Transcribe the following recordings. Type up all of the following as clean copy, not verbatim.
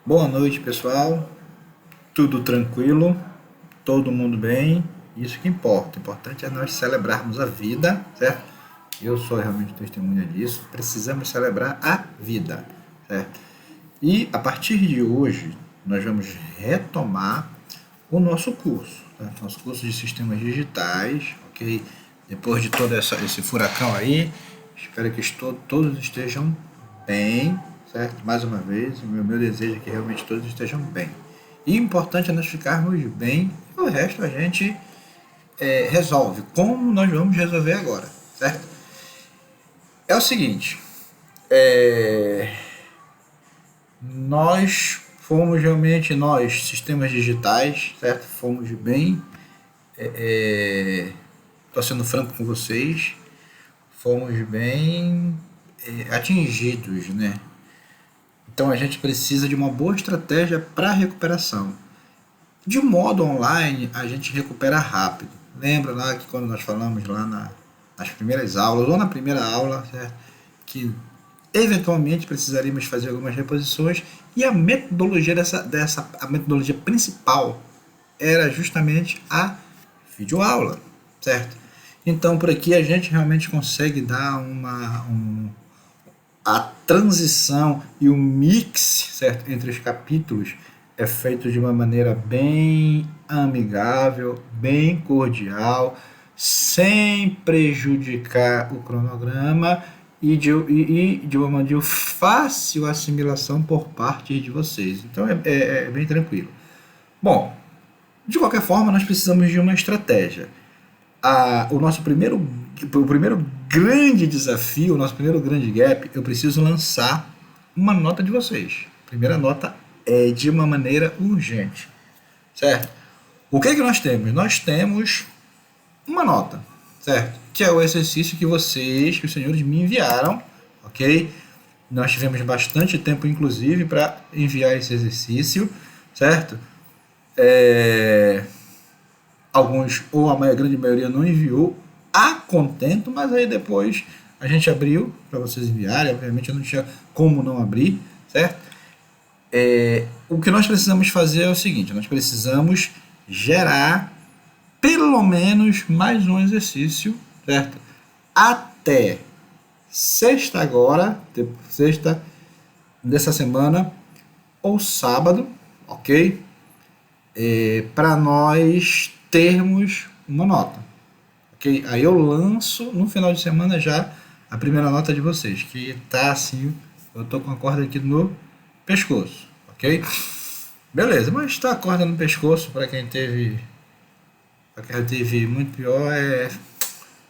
Boa noite, pessoal. Tudo tranquilo? Todo mundo bem? Isso que importa. O importante é nós celebrarmos a vida, certo? Eu sou realmente testemunha disso. Precisamos celebrar a vida, certo? E a partir de hoje, nós vamos retomar o nosso curso, tá? Nosso curso de sistemas digitais, ok? Depois de todo esse furacão aí, espero que todos estejam bem, certo? Mais uma vez, o meu desejo é que realmente todos estejam bem. E o importante é nós ficarmos bem, e o resto a gente resolve. Como nós vamos resolver agora, certo? É o seguinte, nós fomos realmente, nós, sistemas digitais, certo? Fomos bem, estou sendo franco com vocês, fomos bem atingidos, né? Então a gente precisa de uma boa estratégia para recuperação. De modo online, a gente recupera rápido. Lembra lá que quando nós falamos lá nas primeiras aulas, ou na primeira aula, certo? Que eventualmente precisaríamos fazer algumas reposições e a metodologia a metodologia principal era justamente a videoaula, certo? Então por aqui a gente realmente consegue dar a transição e o mix, certo, entre os capítulos é feito de uma maneira bem amigável, bem cordial, sem prejudicar o cronograma e de uma de fácil assimilação por parte de vocês. Então é bem tranquilo. Bom, de qualquer forma, nós precisamos de uma estratégia. O primeiro grande desafio, o nosso primeiro grande gap, eu preciso lançar uma nota de vocês. A primeira nota é de uma maneira urgente, certo? O que nós temos? Nós temos uma nota, certo? Que é o exercício que os senhores me enviaram, ok? Nós tivemos bastante tempo, inclusive, para enviar esse exercício, certo? Alguns, ou a grande maioria, não enviou a contento, mas aí depois a gente abriu para vocês enviarem. Obviamente eu não tinha como não abrir, certo? O que nós precisamos fazer é o seguinte: nós precisamos gerar pelo menos mais um exercício, certo? Até sexta agora, sexta dessa semana, ou sábado, ok? Para nós termos uma nota, ok? Aí eu lanço no final de semana já a primeira nota de vocês, que tá assim, eu tô com a corda aqui no pescoço, ok? Beleza, mas tá a corda no pescoço para quem teve muito pior é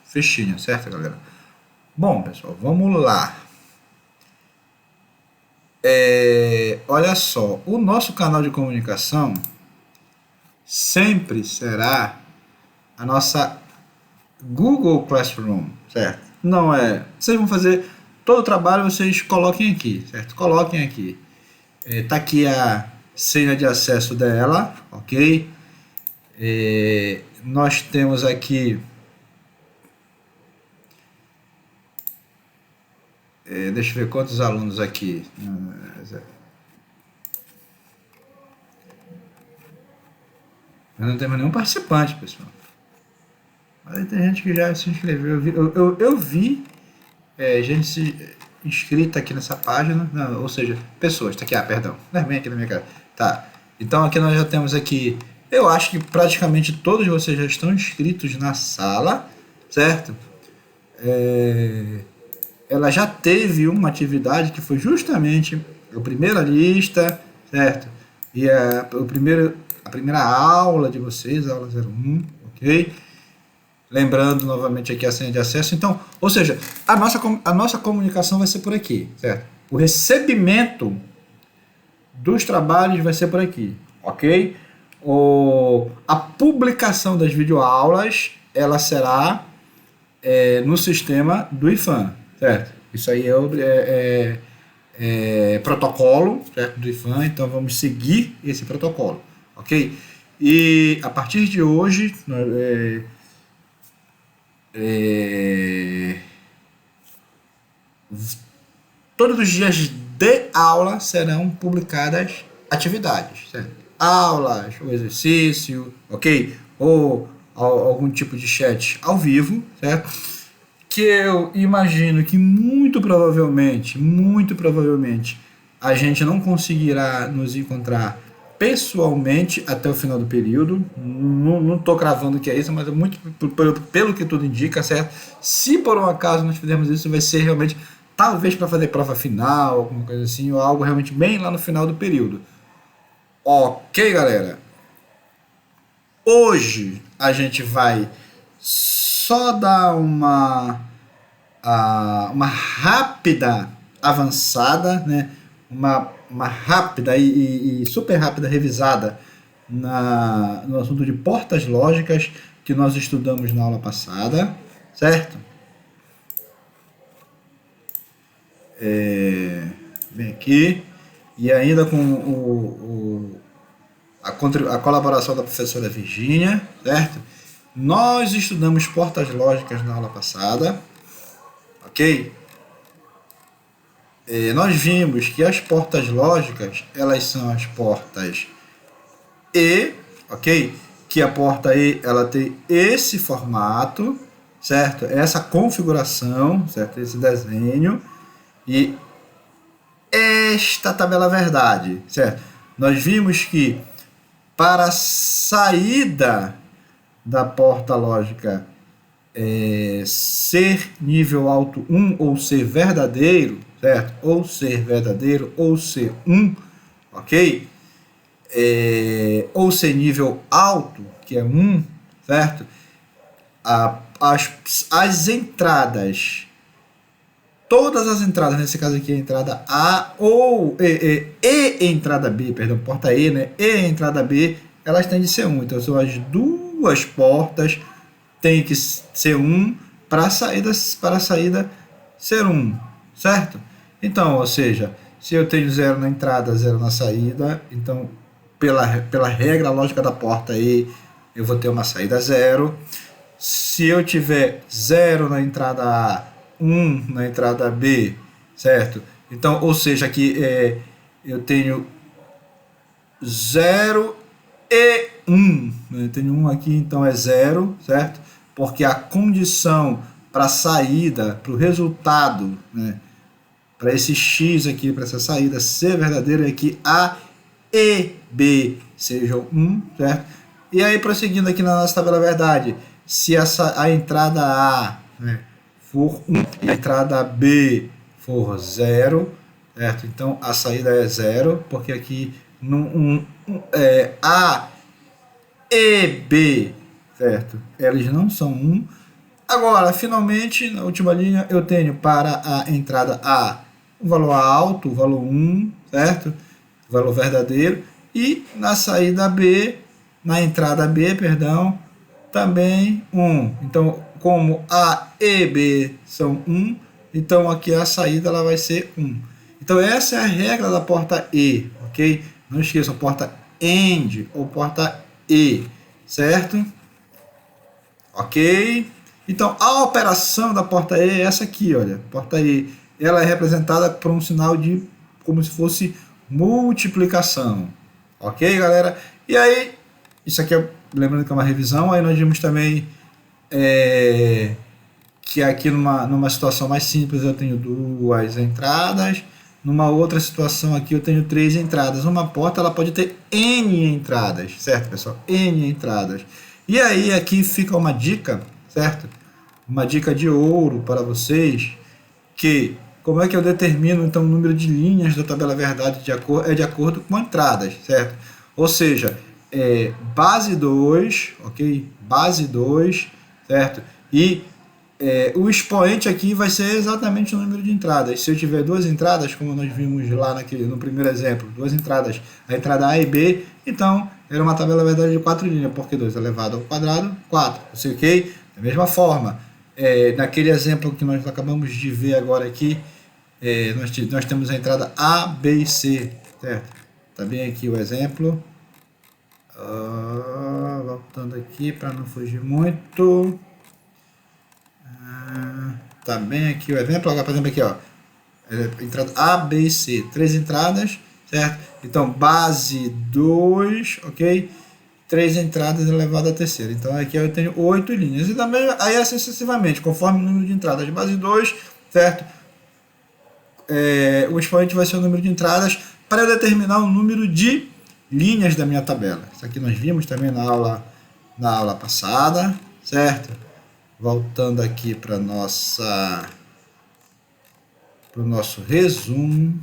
fichinha, certo, galera? Bom, pessoal, vamos lá. Olha só, o nosso canal de comunicação sempre será a nossa Google Classroom, certo? Não é. Vocês vão fazer todo o trabalho, vocês coloquem aqui, certo? Coloquem aqui. Tá aqui a senha de acesso dela, ok? Nós temos aqui. Deixa eu ver quantos alunos aqui. Não temos nenhum participante, pessoal. Mas tem gente que já se inscreveu. Eu vi gente inscrita aqui nessa página, não, ou seja, pessoas, tá aqui, perdão, não é bem aqui na minha cara. Tá, então aqui nós já temos aqui, eu acho que praticamente todos vocês já estão inscritos na sala, certo? Ela já teve uma atividade que foi justamente a primeira lista, certo? E a primeira aula de vocês, a aula 01, ok? Lembrando novamente aqui a senha de acesso. Então, ou seja, a nossa comunicação vai ser por aqui, certo? O recebimento dos trabalhos vai ser por aqui, ok? A publicação das videoaulas, ela será no sistema do IFAM, certo? Isso aí é protocolo, certo, do IFAM, então vamos seguir esse protocolo, ok? E a partir de hoje, todos os dias de aula serão publicadas atividades, certo? Aulas, ou exercício, ok? Ou algum tipo de chat ao vivo, certo? Que eu imagino que muito provavelmente, a gente não conseguirá nos encontrar pessoalmente até o final do período. Não estou cravando que é isso, mas é muito pelo que tudo indica, certo? Se por um acaso nós fizermos isso, vai ser realmente, talvez para fazer prova final, alguma coisa assim, ou algo realmente bem lá no final do período. Ok, galera? Hoje a gente vai só dar uma rápida avançada, né? Uma rápida e super rápida revisada no assunto de portas lógicas que nós estudamos na aula passada, certo? Vem aqui. E ainda com a colaboração da professora Virgínia, certo? Nós estudamos portas lógicas na aula passada, ok? Nós vimos que as portas lógicas, elas são as portas E, ok? Que a porta E, ela tem esse formato, certo? Essa configuração, certo? Esse desenho. E esta tabela verdade, certo? Nós vimos que para a saída da porta lógica ser nível alto 1 ou ser verdadeiro, certo? Ou ser verdadeiro ou ser 1, ok? Ou ser nível alto, que é 1, certo? As entradas, todas as entradas, nesse caso aqui a entrada A ou e entrada B, perdão, porta E, né? E entrada B, elas têm de ser 1. Então são as duas portas tem que ser 1 para a saída ser 1, certo? Então, ou seja, se eu tenho 0 na entrada, 0 na saída, então pela regra lógica da porta E, eu vou ter uma saída 0. Se eu tiver 0 na entrada A, 1 na entrada B, certo? Então, ou seja, aqui eu tenho 0 e 1. Né? Eu tenho 1 aqui, então é 0, certo? Porque a condição para a saída, para o resultado, né? Para esse X aqui, para essa saída ser verdadeiro, é que A e B sejam 1, certo? E aí, prosseguindo aqui na nossa tabela verdade, se a entrada A, né, for 1 e a entrada B for 0, certo? Então a saída é 0, porque aqui A e B, certo? Eles não são 1. Agora, finalmente, na última linha, eu tenho para a entrada A o valor alto, o valor 1, certo? O valor verdadeiro. E na saída B, na entrada B, perdão, também 1. Então, como A e B são 1, então aqui a saída ela vai ser 1. Então, essa é a regra da porta E, ok? Não esqueçam, porta AND ou porta E, certo? Ok? Então, a operação da porta E é essa aqui, olha. Porta E, ela é representada por um sinal de como se fosse multiplicação. Ok, galera? E aí, isso aqui lembrando que é uma revisão, aí nós vimos também que aqui numa situação mais simples eu tenho 2 entradas, numa outra situação aqui eu tenho 3 entradas. Uma porta ela pode ter N entradas, certo, pessoal? N entradas. E aí aqui fica uma dica, certo? Uma dica de ouro para vocês, que como é que eu determino então o número de linhas da tabela verdade de acordo com entradas, certo? Ou seja, base 2, ok? Base 2, certo? E o expoente aqui vai ser exatamente o número de entradas. Se eu tiver 2 entradas, como nós vimos lá no primeiro exemplo, 2 entradas, a entrada A e B, então era uma tabela verdade de 4 linhas, porque 2 elevado ao quadrado, 4, ok? Da mesma forma, naquele exemplo que nós acabamos de ver agora aqui, nós temos a entrada A, B e C, certo? Tá bem aqui o exemplo. Voltando aqui para não fugir muito. Tá bem aqui o exemplo. Agora, por exemplo, aqui, ó, entrada A, B e C. 3 entradas. certo? Então, base 2, ok? 3 entradas elevado à terceira. Então, aqui eu tenho 8 linhas. E também, aí assim sucessivamente, conforme o número de entradas de base 2, certo? O expoente vai ser o número de entradas para eu determinar o número de linhas da minha tabela. Isso aqui nós vimos também na aula passada, certo? Voltando aqui para o nosso resumo.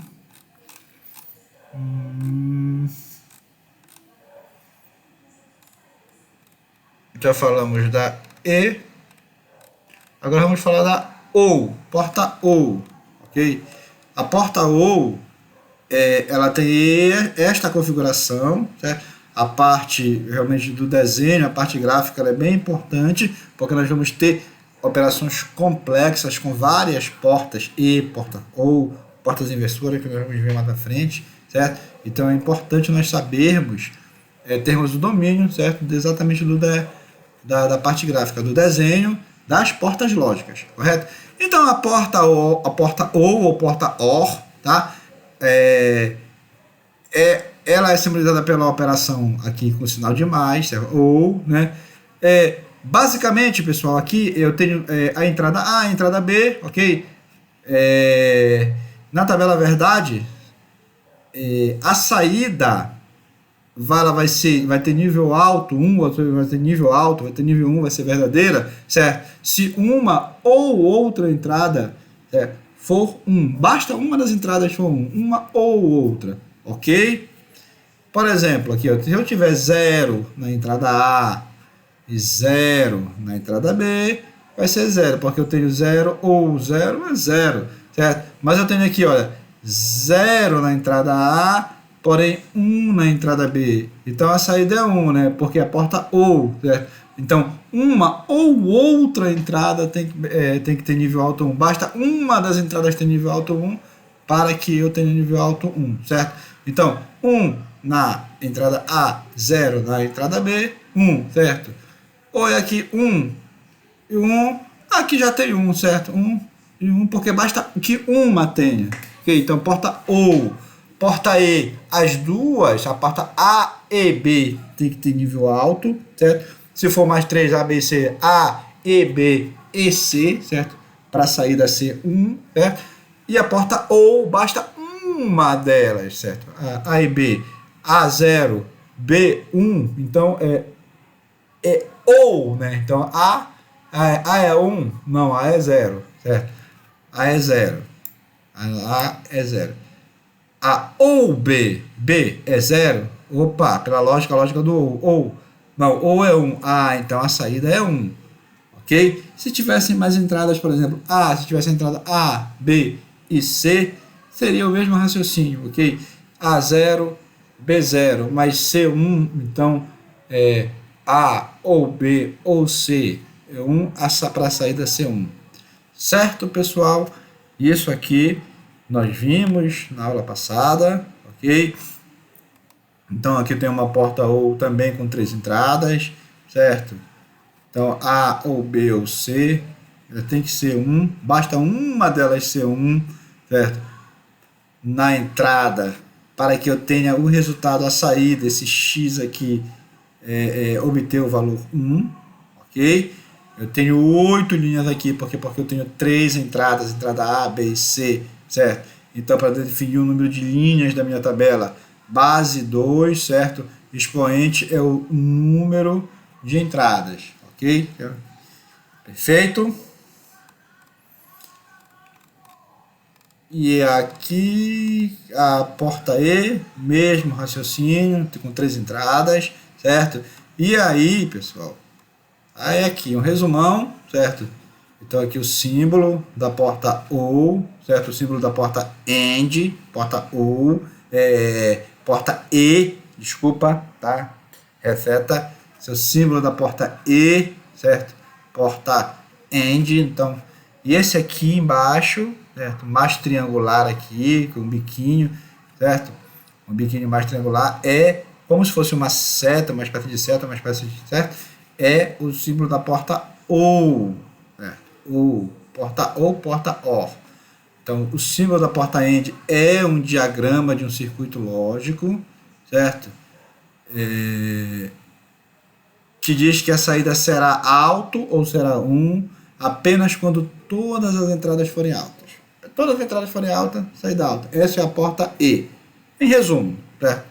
Já falamos da E. Agora vamos falar da OU, porta OU, ok? A porta OU, ela tem esta configuração, certo? A parte realmente do desenho, a parte gráfica, ela é bem importante, porque nós vamos ter operações complexas com várias portas E, porta OU, portas inversoras, que nós vamos ver mais na frente, certo? Então é importante nós sabermos, termos o domínio, certo? Exatamente da parte gráfica, do desenho, das portas lógicas, correto? Então a porta OU ou porta OR, tá? Ela é simbolizada pela operação aqui com sinal de mais, ou, né? Basicamente, pessoal, aqui eu tenho a entrada A, a entrada B, ok? Na tabela verdade, a saída vai ter nível alto 1, vai ter nível alto, vai ter nível 1, vai ser verdadeira, certo? Se uma ou outra entrada for 1, basta uma das entradas for 1, uma ou outra, ok? Por exemplo, aqui, se eu tiver 0 na entrada A e 0 na entrada B, vai ser 0, porque eu tenho 0 ou 0 é 0, certo? Mas eu tenho aqui, olha, 0 na entrada A, porém 1 na entrada B. Então a saída é 1, né? Porque a porta OU, certo? Então, uma ou outra entrada tem que ter nível alto 1. Basta uma das entradas ter nível alto 1 para que eu tenha nível alto 1, certo? Então, 1 na entrada A, 0 na entrada B, 1, certo? Olha aqui, 1 e 1, aqui já tem 1, certo? 1 e 1, porque basta que uma tenha. Ok? Então, porta OU, porta E, as duas, a porta A e B tem que ter nível alto, certo? Se for mais 3, A, B, C, A, E, B e C, certo? Para saída ser 1, certo? E a porta OU, basta uma delas, certo? A e B, A0, B1, então é OU, né? Então A é 1, não, A é 0, certo? A é 0, A é 0. A ou B, B é 0, opa, pela lógica, a lógica do ou, não, ou é 1, então a saída é 1, ok? Se tivessem mais entradas, por exemplo, se tivesse entrada A, B e C, seria o mesmo raciocínio, ok? A0, B0, mais C1, então A ou B ou C é 1, para a saída C1. Certo, pessoal? Isso aqui nós vimos na aula passada, ok? Então aqui tem uma porta OU também com 3 entradas, certo? Então A ou B ou C, tem que ser 1, basta uma delas ser 1, certo? Na entrada, para que eu tenha o resultado a sair desse X aqui, obter o valor 1, ok? Eu tenho 8 linhas aqui, porque eu tenho 3 entradas, entrada A, B e C, certo? Então, para definir o número de linhas da minha tabela, base 2, certo? Expoente é o número de entradas, ok? Perfeito? E aqui a porta E, mesmo raciocínio, com 3 entradas, certo? E aí, pessoal, aí aqui um resumão, certo? Então aqui o símbolo da porta OU, certo? O símbolo da porta AND, porta OU, porta E, desculpa, tá? Reseta, seu símbolo da porta E, certo? Porta AND, então, e esse aqui embaixo, certo? Mais triangular aqui, com um biquinho, certo? Um biquinho mais triangular é como se fosse uma seta, uma espécie de seta, uma espécie de, certo? É o símbolo da porta OU, certo? OU, porta OU, porta OR. Então, o símbolo da porta AND é um diagrama de um circuito lógico, certo? Que diz que a saída será alto ou será 1 apenas quando todas as entradas forem altas. Todas as entradas forem altas, saída alta. Essa é a porta E. Em resumo, certo?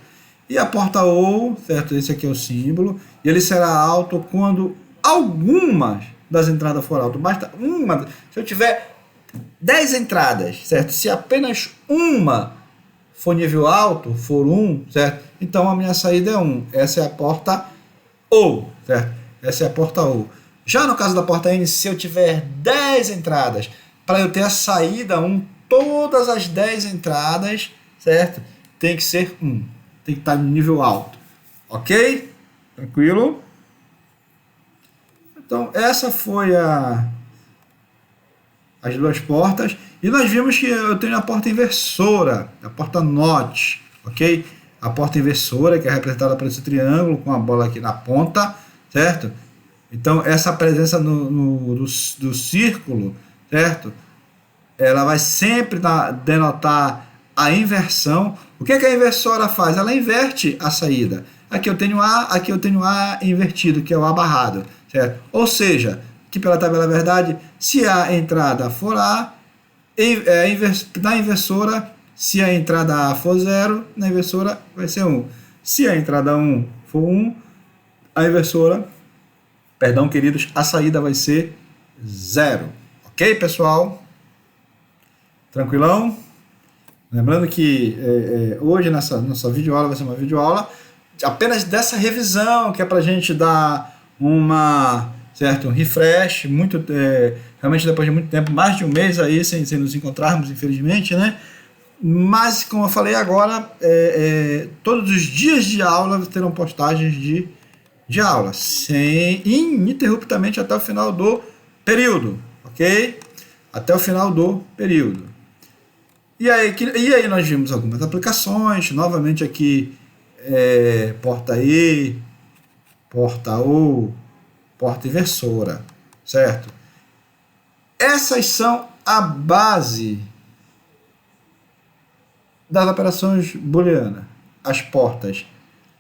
E a porta OU, certo? Esse aqui é o símbolo. E ele será alto quando algumas das entradas forem altas. Basta uma. Se eu tiver 10 entradas, certo? Se apenas uma for nível alto, for 1, certo? Então a minha saída é 1. Essa é a porta OU, certo? Essa é a porta OU. Já no caso da porta N, se eu tiver 10 entradas, para eu ter a saída 1, todas as 10 entradas, certo? Tem que ser 1. Tem que estar no nível alto. Ok? Tranquilo? Então, essa foi as duas portas. E nós vimos que eu tenho a porta inversora, a porta NOT, ok? A porta inversora, que é representada por esse triângulo com a bola aqui na ponta, certo? Então, essa presença do círculo, certo? Ela vai sempre denotar a inversão. O que a inversora faz? Ela inverte a saída. Aqui eu tenho A, aqui eu tenho A invertido, que é o A barrado, certo? Ou seja, aqui pela tabela verdade, se a entrada for A, na inversora, se a entrada A for 0, na inversora vai ser 1. Se a entrada 1 for 1, a inversora, perdão, queridos, a saída vai ser 0. Ok, pessoal? Tranquilão? Lembrando que hoje nessa nossa videoaula vai ser uma videoaula apenas dessa revisão, que é para a gente dar um refresh, realmente depois de muito tempo, mais de um mês aí sem nos encontrarmos, infelizmente, né? Mas, como eu falei agora, todos os dias de aula terão postagens de aula, ininterruptamente até o final do período, ok? Até o final do período. E aí nós vimos algumas aplicações, novamente aqui, porta E, porta OU, porta inversora, certo? Essas são a base das operações booleanas. As portas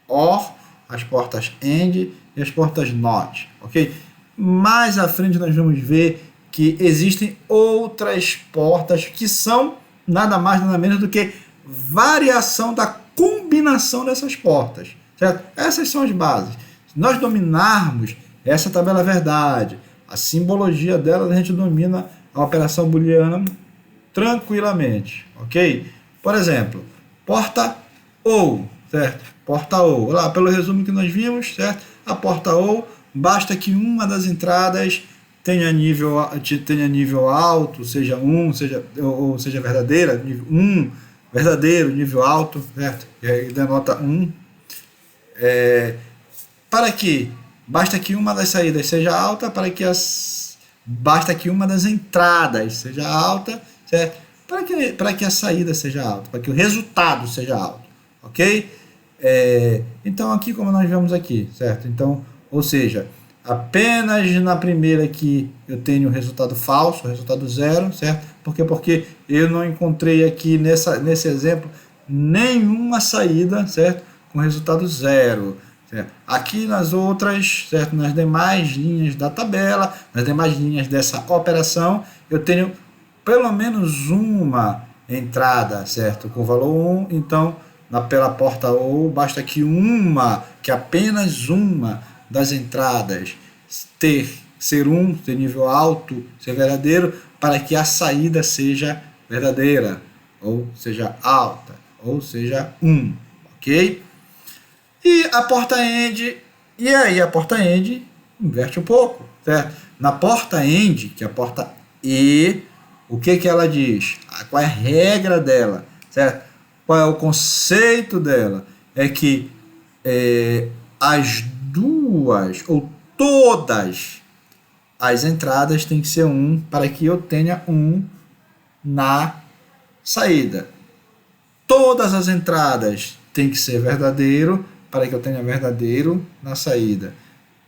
OR, as portas AND e as portas NOT, ok? Mais à frente nós vamos ver que existem outras portas que são nada mais nada menos do que variação da combinação dessas portas, certo? Essas são as bases. Se nós dominarmos essa tabela verdade, a simbologia dela, a gente domina a operação booleana tranquilamente, ok? Por exemplo, porta OU, certo? Porta OU, lá pelo resumo que nós vimos, certo? A porta OU, basta que uma das entradas tenha nível alto, seja 1, ou seja verdadeira, nível 1, verdadeiro, nível alto, certo? E aí denota 1. Para que basta que uma das saídas seja alta, basta que uma das entradas seja alta, certo? Para que a saída seja alta, para que o resultado seja alto, ok? Então aqui, como nós vemos aqui, certo? Então, ou seja, apenas na primeira aqui eu tenho o resultado falso, o resultado 0, certo? Por quê? Porque eu não encontrei aqui nesse exemplo nenhuma saída, certo? Com resultado 0. Certo? Aqui nas outras, certo? Nas demais linhas da tabela, nas demais linhas dessa operação, eu tenho pelo menos uma entrada, certo? Com valor 1, então pela porta OU, basta que apenas uma das entradas ser nível alto, ser verdadeiro, para que a saída seja verdadeira, ou seja alta, ou seja 1, ok? E a porta AND, e aí a porta AND inverte um pouco, certo? Na porta AND, que é a porta E, o que ela diz? Qual é a regra dela, certo? Qual é o conceito dela? É que as duas ou todas as entradas têm que ser 1 para que eu tenha 1 na saída. Todas as entradas têm que ser verdadeiro para que eu tenha verdadeiro na saída.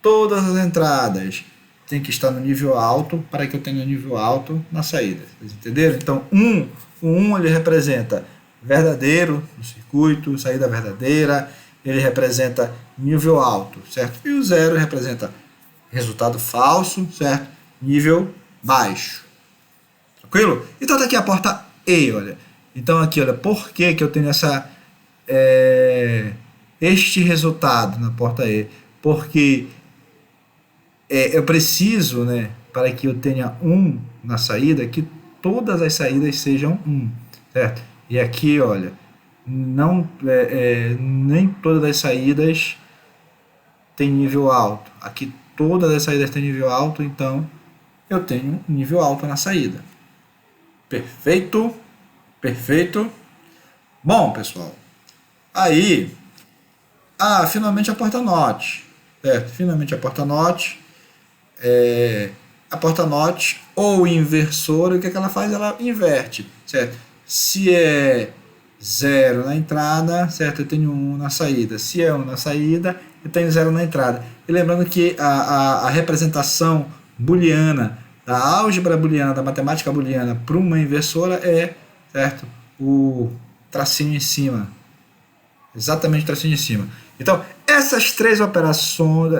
Todas as entradas têm que estar no nível alto para que eu tenha nível alto na saída. Vocês entenderam? Então, 1 O 1 ele representa verdadeiro no circuito, saída verdadeira, ele representa nível alto, certo? E o 0 representa resultado falso, certo? Nível baixo. Tranquilo? Então tá aqui a porta E, olha. Então aqui, olha, por que eu tenho este resultado na porta E? Porque eu preciso, né, para que eu tenha 1 na saída, que todas as saídas sejam 1, certo? E aqui, olha, não, nem todas as saídas têm nível alto. Aqui todas as saídas têm nível alto, então eu tenho nível alto na saída. Perfeito? Perfeito? Bom, pessoal, aí, finalmente a porta NOT, certo? Finalmente a porta NOT, ou inversora, o que ela faz? Ela inverte, certo? Se é 0 na entrada, certo? Eu tenho 1 na saída. Se é 1 na saída, eu tenho 0 na entrada. E lembrando que a representação booleana, da álgebra booleana, da matemática booleana para uma inversora é, certo? O tracinho em cima. Exatamente o tracinho em cima. Então, essas 3 operações,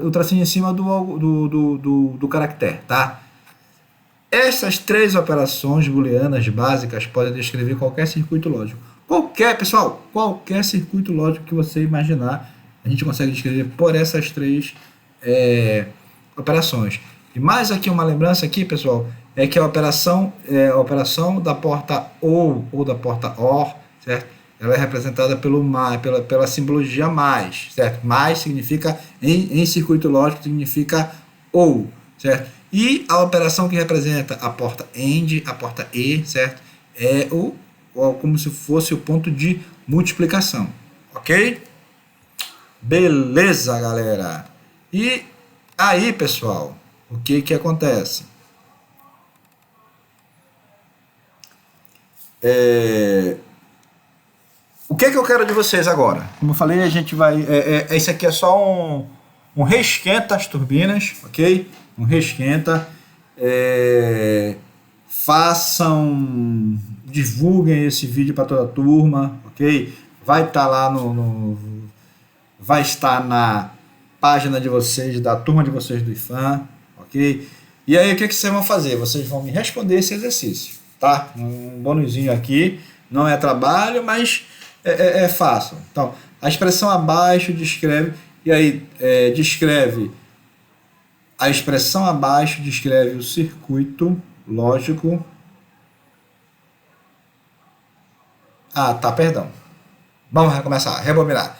o tracinho em cima do caractere, tá? Essas 3 operações booleanas básicas podem descrever qualquer circuito lógico. Pessoal, qualquer circuito lógico que você imaginar, a gente consegue descrever por essas 3 operações. E mais aqui uma lembrança aqui, pessoal, é que a operação da porta ou da porta OR, certo? Ela é representada pela simbologia mais, certo? Mais significa, em circuito lógico, significa ou, certo? E a operação que representa a porta AND, a porta E, certo? É como se fosse o ponto de multiplicação, ok? Beleza, galera? E aí, pessoal, o que acontece? O que eu quero de vocês agora? Como eu falei, a gente vai... Esse aqui é só um reesquenta as turbinas, ok? Um reesquenta. Divulguem esse vídeo para toda a turma, ok? Vai estar lá vai estar na página de vocês, da turma de vocês do IFAM, ok? E aí o que vocês vão fazer? Vocês vão me responder esse exercício, tá? Um bônusinho aqui, não é trabalho, mas é fácil. Então, a expressão abaixo descreve, e aí descreve, a expressão abaixo descreve o circuito lógico. Perdão. Vamos recomeçar, rebobinar.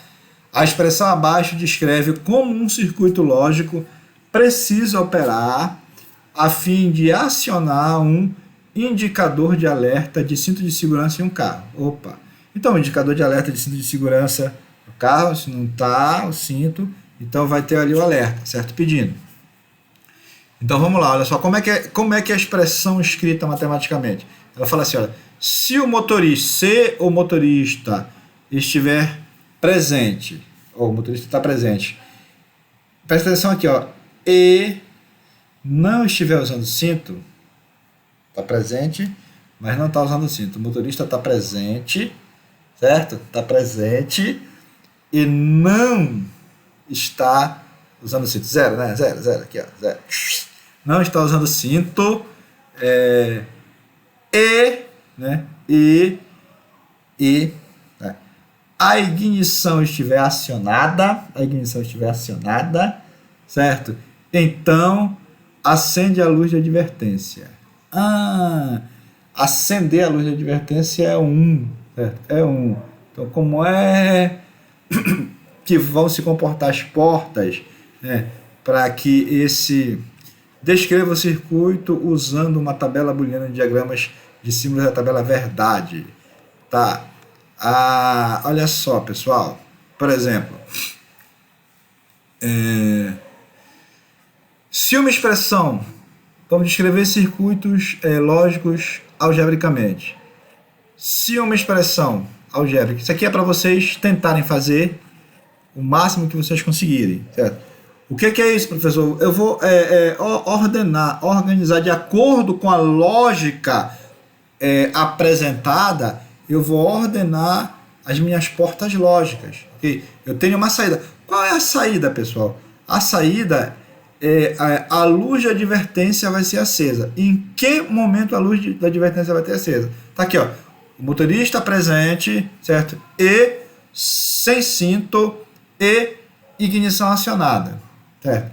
A expressão abaixo descreve como um circuito lógico precisa operar a fim de acionar um indicador de alerta de cinto de segurança em um carro. Então, o indicador de alerta de cinto de segurança no carro, se não está o cinto, então vai ter ali o alerta, certo? Pedindo. Então vamos lá, olha só, como é que é a expressão escrita matematicamente? Ela fala assim, olha, se o motorista estiver presente, ou o motorista está presente, presta atenção aqui, ó, e não estiver usando cinto, está presente, mas não está usando cinto. O motorista está presente, certo? Está presente e não está usando cinto. 0, né? 0, aqui, ó, 0. Não está usando cinto, né? Né? A ignição estiver acionada, certo? Então, acende a luz de advertência. Acender a luz de advertência é 1, certo? É 1. Então, como é que vão se comportar as portas, né, para que descreva o circuito usando uma tabela booleana de diagramas de símbolos da tabela verdade. Tá? Olha só, pessoal. Por exemplo, se uma expressão, vamos descrever circuitos lógicos algebricamente. Se uma expressão algébrica, isso aqui é para vocês tentarem fazer o máximo que vocês conseguirem, certo? O que é isso, professor? Eu vou organizar de acordo com a lógica apresentada, eu vou ordenar as minhas portas lógicas. Okay? Eu tenho uma saída. Qual é a saída, pessoal? A saída a luz de advertência vai ser acesa. Em que momento a luz da advertência vai ter acesa? Tá aqui, ó. O motorista presente, certo? E sem cinto e ignição acionada, certo?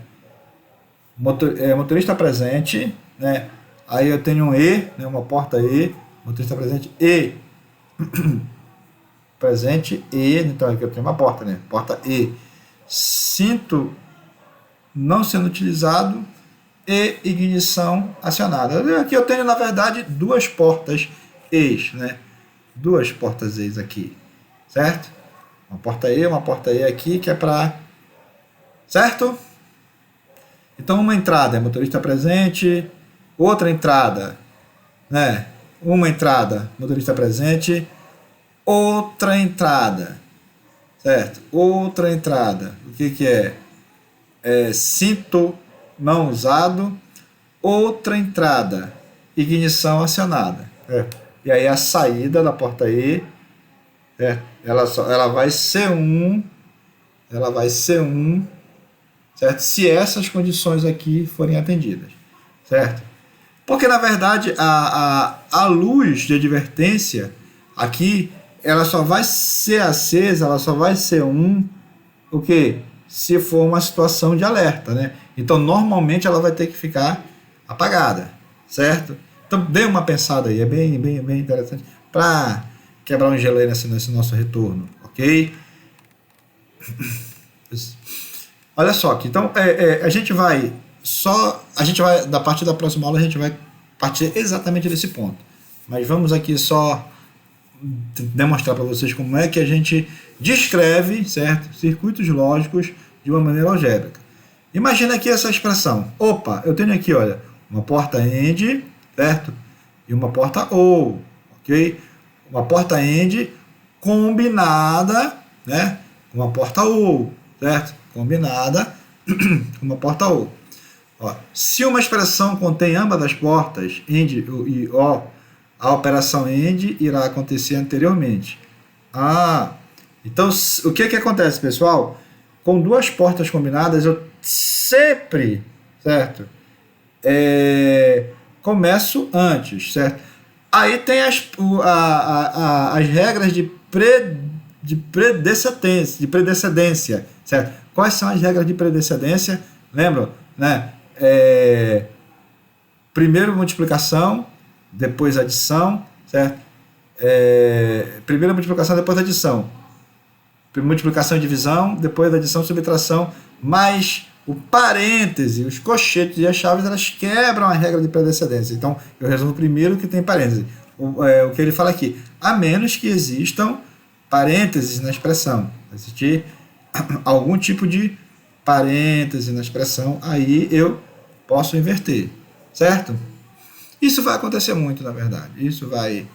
Motorista presente, né? Aí eu tenho um E, né? Uma porta E, motorista presente E, presente E, então aqui eu tenho uma porta, né? Porta E, cinto não sendo utilizado e ignição acionada. Aqui eu tenho, na verdade, duas portas E's, né? Duas portas E's aqui, certo? Uma porta E aqui, que é para... Certo? Então, uma entrada é motorista presente, outra entrada, né? Uma entrada, motorista presente, outra entrada, certo? Outra entrada, o que é? Cinto não usado, outra entrada, ignição acionada. E aí a saída da porta E, ela vai ser certo? Se essas condições aqui forem atendidas, certo? Porque na verdade a luz de advertência aqui, ela só vai ser acesa, ela só vai ser o quê? Se for uma situação de alerta, né? Então, normalmente ela vai ter que ficar apagada, certo? Então, dê uma pensada aí, é bem interessante para quebrar um gelo aí nesse nosso retorno, ok? Olha só aqui, então a gente vai da parte da próxima aula a gente vai partir exatamente desse ponto. Mas vamos aqui só demonstrar para vocês como é que a gente descreve, certo? Circuitos lógicos de uma maneira algébrica. Imagina aqui essa expressão. Opa, eu tenho aqui, olha, uma porta AND, certo? E uma porta OR, ok? Uma porta AND combinada, né? Com uma porta OR, certo? Combinada com uma porta OR. Ó, se uma expressão contém ambas as portas, AND e OR, a operação AND irá acontecer anteriormente. Então o que acontece, pessoal? Com duas portas combinadas, eu sempre, certo? Começo antes, certo? Aí tem as regras de predecedência, certo? Quais são as regras de predecedência? Lembram, né? Primeiro multiplicação, depois adição, certo? Primeira multiplicação, depois adição. Multiplicação e divisão, depois da adição e subtração, mais o parêntese, os cochetes e as chaves, elas quebram a regra de predecedência. Então, eu resolvo primeiro que tem parêntese. O que ele fala aqui, a menos que existam parênteses na expressão. Existir algum tipo de parêntese na expressão, aí eu posso inverter, certo? Isso vai acontecer muito, na verdade. Isso vai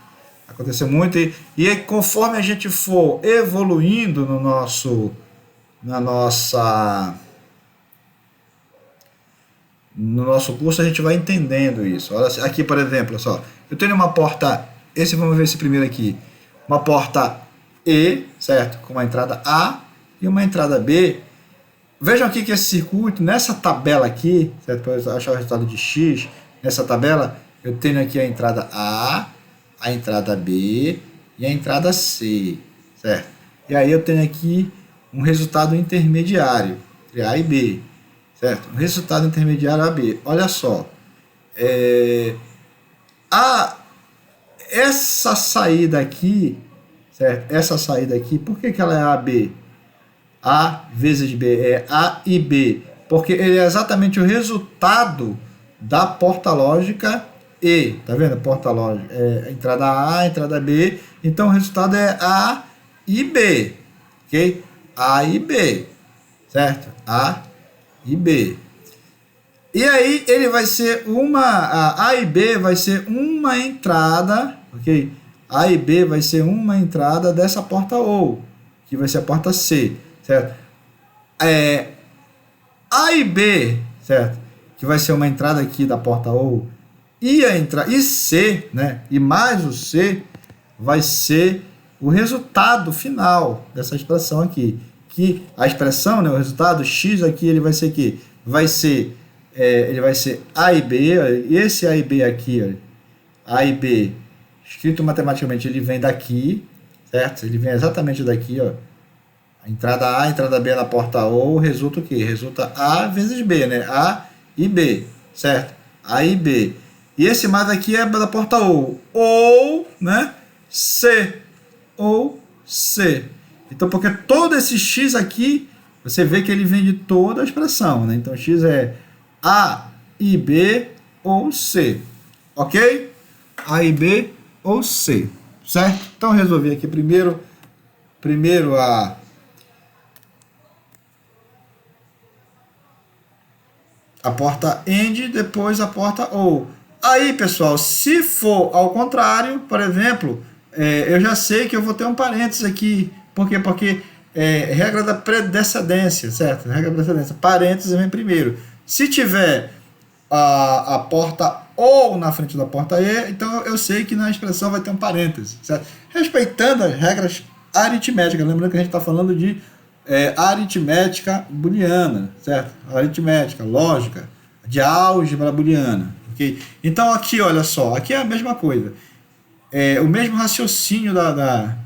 acontecer muito e conforme a gente for evoluindo no nosso curso, a gente vai entendendo isso. Olha aqui, por exemplo, só, eu tenho uma porta, vamos ver esse primeiro aqui, uma porta E, certo? Com uma entrada A e uma entrada B. Vejam aqui que esse circuito, nessa tabela aqui, certo? Para eu achar o resultado de X, nessa tabela, eu tenho aqui a entrada A, a entrada B e a entrada C, certo? E aí eu tenho aqui um resultado intermediário entre A e B, certo? Um resultado intermediário AB. Olha só, essa saída aqui, certo? Essa saída aqui, por que ela é AB? A vezes B é A e B, porque ele é exatamente o resultado da porta lógica E, tá vendo? Porta lógica, entrada A, entrada B, então o resultado é A e B, ok? A e B, certo? A e B. E aí ele vai ser A e B vai ser uma entrada, ok? A e B vai ser uma entrada dessa porta OR, que vai ser a porta C, certo? A e B, certo? Que vai ser uma entrada aqui da porta OR, E e C, né? E mais o C vai ser o resultado final dessa expressão aqui. Que a expressão, né, o resultado x aqui, ele vai ser aqui, ele vai ser A e B, e esse A e B aqui, olha, A e B, escrito matematicamente, ele vem daqui, certo? Ele vem exatamente daqui, ó. A entrada A, a entrada B na porta O, resulta o quê? Resulta A vezes B, né? A e B, certo? A e B. E esse mais aqui é da porta O. Ou, né? C. Ou C. Então, porque todo esse X aqui, você vê que ele vem de toda a expressão, né? Então, X é A e B ou C. Ok? A e B ou C. Certo? Então, resolvi aqui primeiro a porta AND, depois a porta OR. Aí, pessoal, se for ao contrário, por exemplo, eu já sei que eu vou ter um parênteses aqui. Por quê? Porque regra da predecedência, certo? Regra da predecedência. Parênteses vem primeiro. Se tiver a porta OR na frente da porta E, então eu sei que na expressão vai ter um parênteses, certo? Respeitando as regras aritméticas. Lembrando que a gente está falando de aritmética booleana, certo? Aritmética, lógica, de álgebra booleana, ok? Então aqui, olha só, aqui é a mesma coisa, o mesmo raciocínio da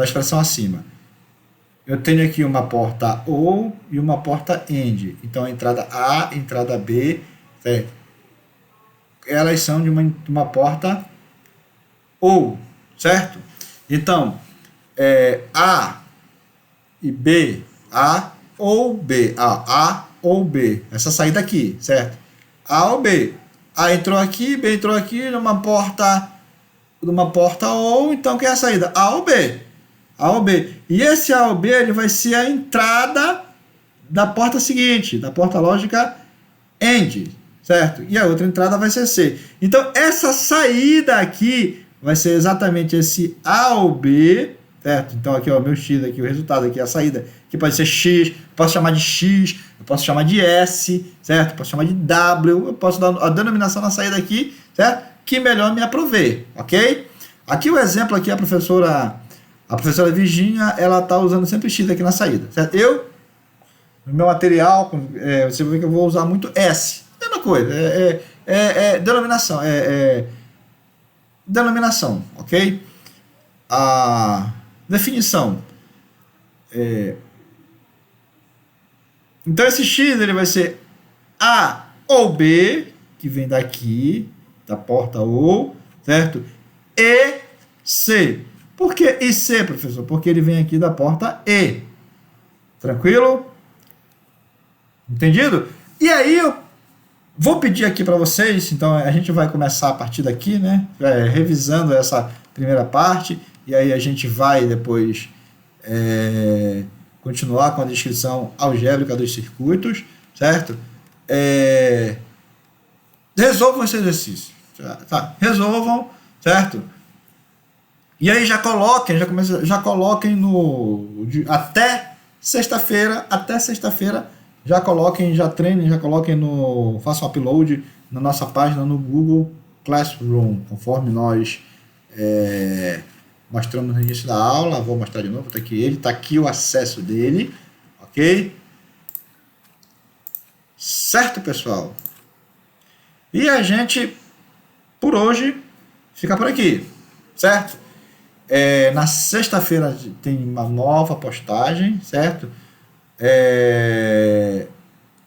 expressão acima. Eu tenho aqui uma porta OR e uma porta AND, então a entrada A, entrada B, certo? Elas são de uma porta OR, certo? Então, A e B, A ou B, A ou B, essa saída aqui, certo? A ou B, A entrou aqui, B entrou aqui, numa porta OR, então que é a saída? A ou B, A ou B, e esse A ou B, ele vai ser a entrada da porta seguinte, da porta lógica AND, certo? E a outra entrada vai ser C, então essa saída aqui vai ser exatamente esse A ou B, certo? Então aqui, ó, meu X aqui, o resultado aqui, a saída, que pode ser X, posso chamar de X, eu posso chamar de S, certo? Posso chamar de W, eu posso dar a denominação na saída aqui, certo? Que melhor me aprover, ok? Aqui o exemplo aqui, a professora Virginia, ela tá usando sempre X aqui na saída, certo? No meu material, você vai ver que eu vou usar muito S, mesma coisa, denominação, ok? A definição. Então esse X ele vai ser A ou B, que vem daqui, da porta OR, certo? E C. Por que e C, professor? Porque ele vem aqui da porta E. Tranquilo? Entendido? E aí eu vou pedir aqui para vocês, então a gente vai começar a partir daqui, né? Revisando essa primeira parte, e aí a gente vai depois continuar com a descrição algébrica dos circuitos, certo? Resolvam esse exercício, tá? Resolvam, certo? E aí já coloquem até sexta-feira, já treinem, já coloquem façam um upload na nossa página no Google Classroom, conforme nós mostramos no início da aula. Vou mostrar de novo, tá aqui o acesso dele, ok? Certo, pessoal? E a gente, por hoje, fica por aqui, certo? Na sexta-feira tem uma nova postagem, certo?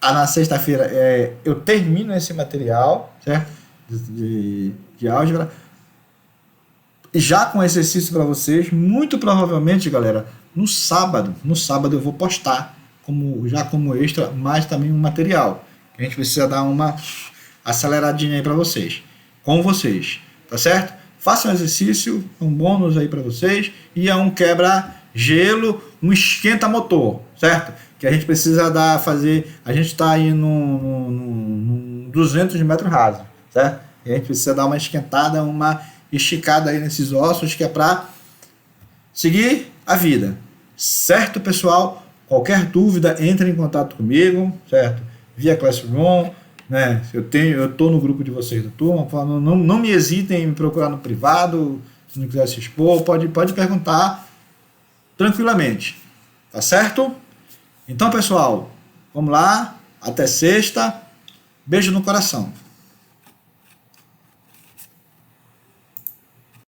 Na sexta-feira eu termino esse material, certo? De álgebra, já com exercício para vocês. Muito provavelmente, galera, no sábado eu vou postar como extra, mais também um material que a gente precisa dar uma aceleradinha aí para vocês, com vocês, tá certo? Façam um exercício, um bônus aí para vocês, e um quebra-gelo, um esquenta-motor, certo? Que a gente precisa fazer, a gente está aí num 200 de metro raso, certo? E a gente precisa dar uma esquentada, uma esticada aí nesses ossos, que é para seguir a vida, certo, pessoal? Qualquer dúvida, entre em contato comigo, certo? Via Classroom, né? Eu tô no grupo de vocês da turma, não me hesitem em me procurar no privado, se não quiser se expor, pode perguntar tranquilamente, tá certo? Então, pessoal, vamos lá, até sexta, beijo no coração.